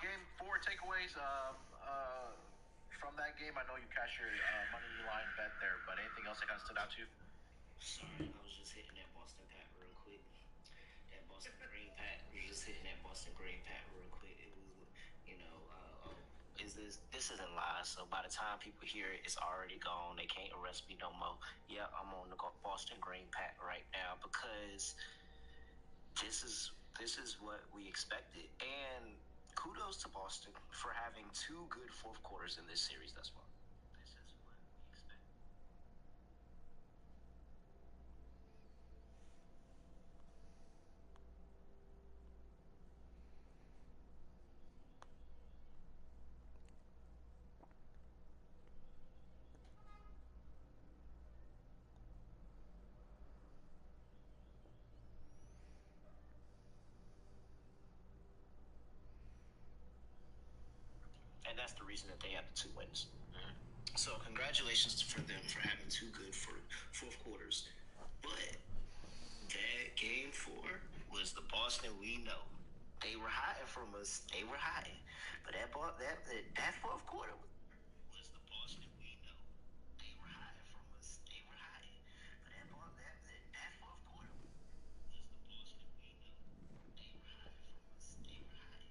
Game 4 takeaways from that game. I know you cashed your money line bet there, but anything else that kind of stood out to you? Sorry, I was just hitting that Boston Pat real quick. That Boston Green Pat. Was just hitting that Boston Green Pat real quick. It was, this isn't live, so by the time people hear it, it's already gone. They can't arrest me no more. Yeah, I'm on the Boston Green Pat right now because this is what we expected. And kudos to Boston for having two good fourth quarters in this series thus far. This is what we expected. And that's the reason that they have the 2 wins. Mm-hmm. So congratulations for them for having 2 good fourth quarters. But that game 4 was the Boston we know. They were hiding from us. They were hiding. But that fourth quarter was the Boston we know. They were hiding from us. They were hiding. But that fourth quarter was the Boston we know. They were hiding from us. They were hiding.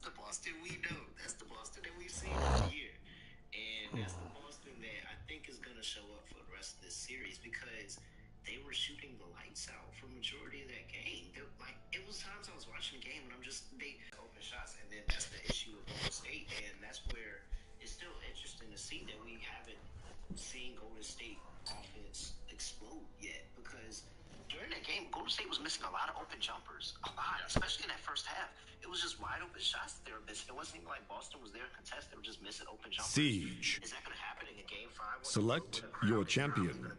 The Boston we know. That's the Boston that we've seen all year. And that's the Boston that I think is going to show up for the rest of this series because they were shooting the lights out for majority of that game. It was times I was watching the game and they open shots, and then that's the issue of Golden State, and that's where it's still interesting to see that we haven't seen Golden State offense explode yet because during that game, Golden State was missing a lot of open jumpers, especially in that first half. It was just wide open shots that they were missing. It wasn't even like Boston was there to contest. They were just missing open jumpers. Siege. Is that going to happen in a game 5? Select your champion.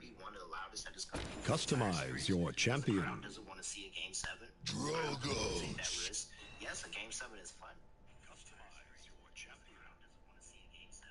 Customize your champion. The crowd doesn't want to see a game 7. Dragos. Take that risk. Yes, a game 7 is fun. Customize your champion. Doesn't want to see a game 7.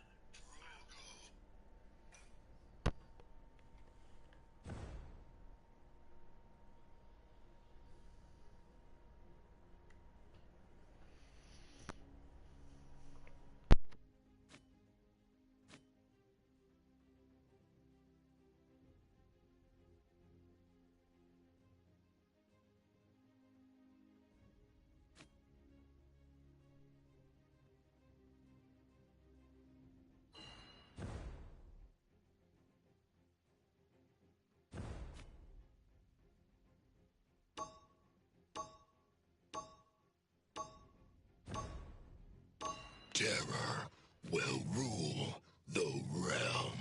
Terror will rule the realm.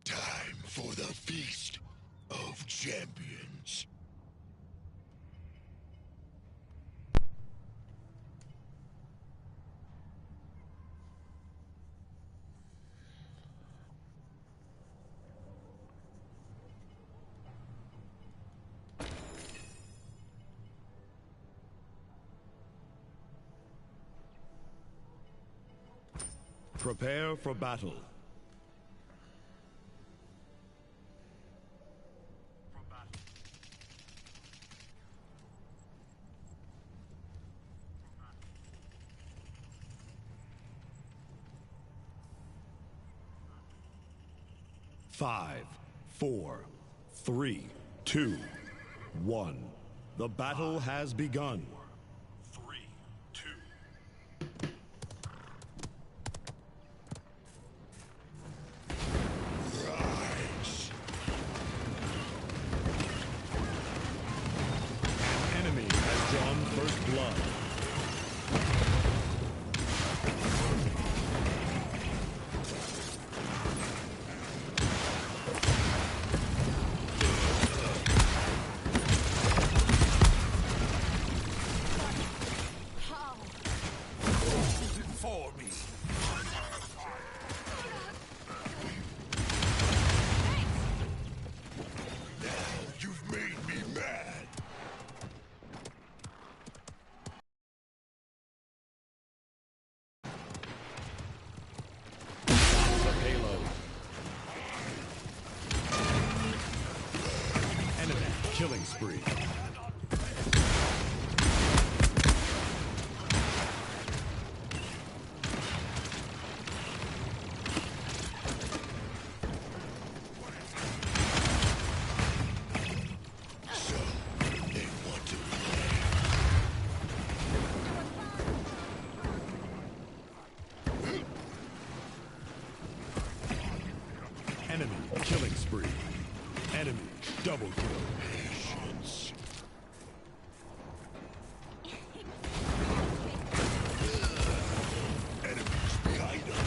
Time for the Feast of Champions. Prepare for battle. 5, 4, 3, 2, 1. The battle has begun. 3, 2. Rise. Enemy has drawn first blood. spree. Enemy killing spree. Enemy double kill. Patience. Enemies behind us.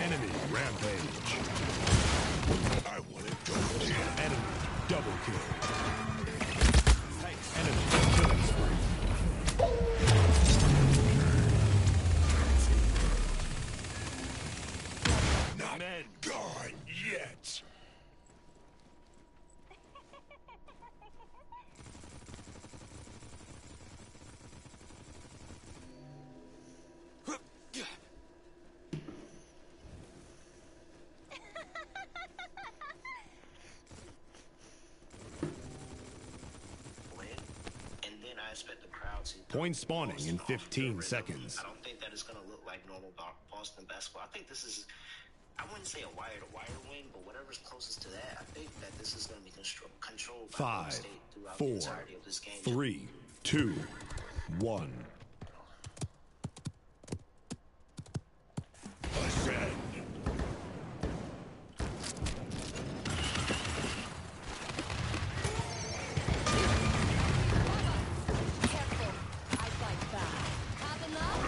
Enemy rampage. I want it to go. Enemy double kill. Enemy killing spree. Not gone yet. Win, and then I expect the crowd to. Point spawning in 15 seconds. I don't think that it's going to look like normal Boston basketball. I think this is, I wouldn't say a wire-to-wire win, but whatever's closest to that, I think that this is going to be controlled by Golden 5, State throughout 4, the entirety of this game. 3, 2, 1. Ascend. Careful. I fight back. Have enough?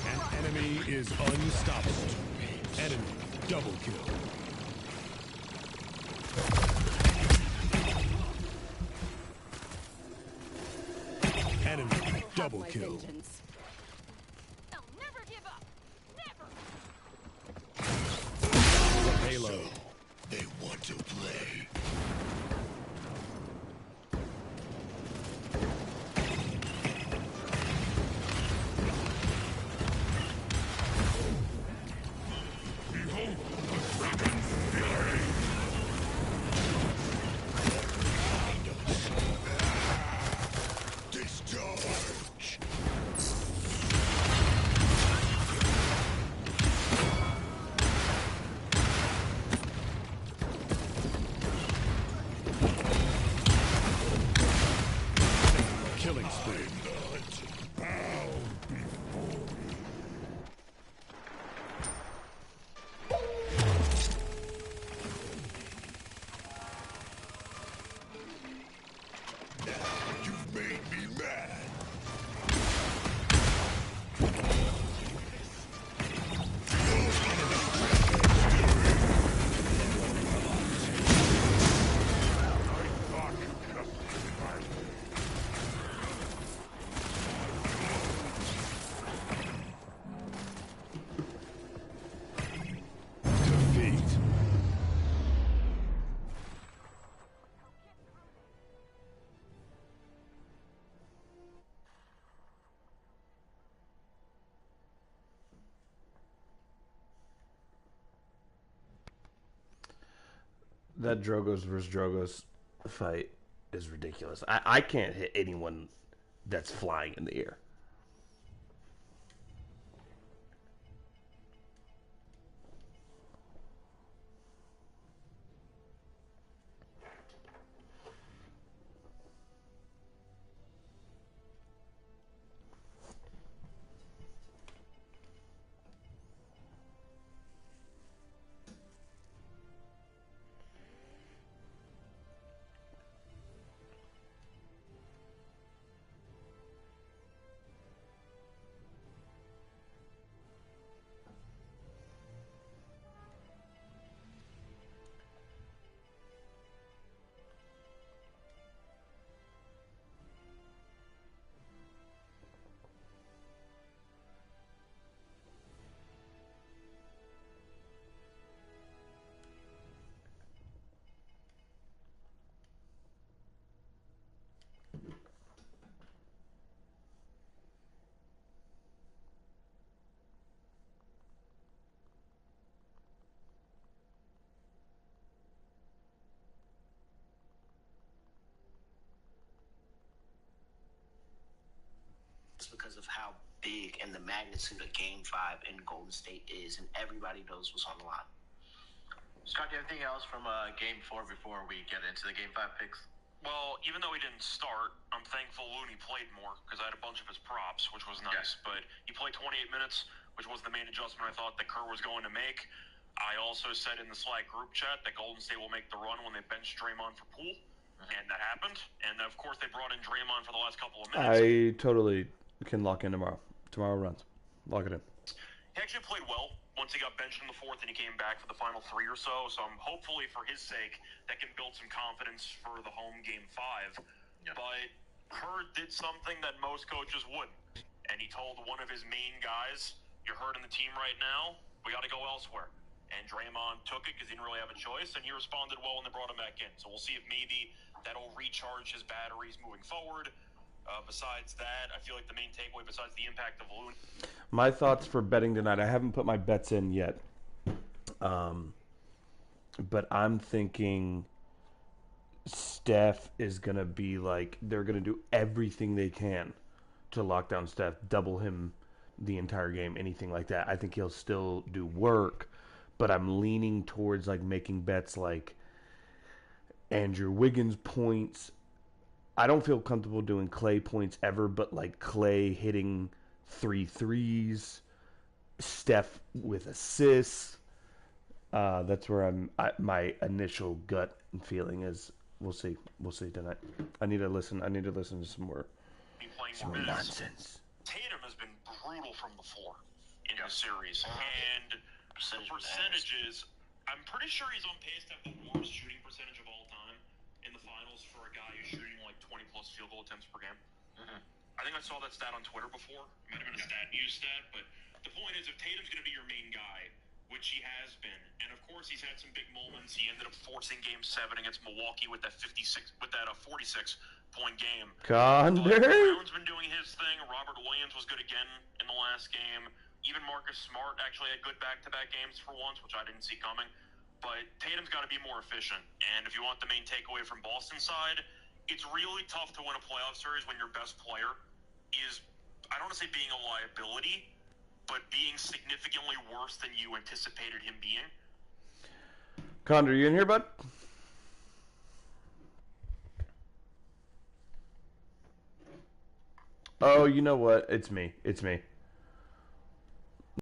An enemy is unstoppable. Enemy double kill. Enemy double My kill. vengeance. I'll never give up. Never. Halo. They want to play. Behold the dragon's fury. Discharge. Killing spree. Bow before me. Now you've made me mad. Defeat. That Drogos versus Drogos fight is ridiculous. I can't hit anyone that's flying in the air. of how big and the magnitude of Game 5 in Golden State is, and everybody knows what's on the line. Scott, do you have anything else from Game 4 before we get into the Game 5 picks? Well, even though he didn't start, I'm thankful Looney played more because I had a bunch of his props, which was nice. But he played 28 minutes, which was the main adjustment I thought that Kerr was going to make. I also said in the Slack group chat that Golden State will make the run when they bench Draymond for Poole, and that happened. And, of course, they brought in Draymond for the last couple of minutes. I totally can lock in tomorrow. Tomorrow runs. Lock it in. He actually played well once he got benched in the fourth and he came back for the final 3 or so. So I'm hopefully for his sake that can build some confidence for the home Game 5. Yeah. But Kerr did something that most coaches wouldn't. And he told one of his main guys, you're hurting the team right now, we got to go elsewhere. And Draymond took it because he didn't really have a choice, and he responded well when they brought him back in. So we'll see if maybe that'll recharge his batteries moving forward. Besides that, I feel like the main takeaway, besides the impact of Looney. My thoughts for betting tonight. I haven't put my bets in yet. But I'm thinking Steph is going to be like, they're going to do everything they can to lock down Steph, double him the entire game, anything like that. I think he'll still do work, but I'm leaning towards like making bets like Andrew Wiggins points. I don't feel comfortable doing Clay points ever, but like Clay hitting 3 threes, Steph with assists. That's where my initial gut feeling is. We'll see tonight. I need to listen to some more nonsense. Tatum has been brutal from the floor in the series, and the percentages. I'm pretty sure he's on pace to have the worst shooting percentage of all time in the finals for a guy who's shooting like 20-plus field goal attempts per game. I think I saw that stat on Twitter before. It might have been a stat news stat, but the point is, if Tatum's going to be your main guy, which he has been, and of course he's had some big moments. He ended up forcing Game 7 against Milwaukee with that 46-point game. Condor. Brown's been doing his thing. Robert Williams was good again in the last game. Even Marcus Smart actually had good back-to-back games for once, which I didn't see coming. But Tatum's got to be more efficient. And if you want the main takeaway from Boston's side, it's really tough to win a playoff series when your best player is, I don't want to say being a liability, but being significantly worse than you anticipated him being. Condor, you in here, bud? Oh, you know what? It's me.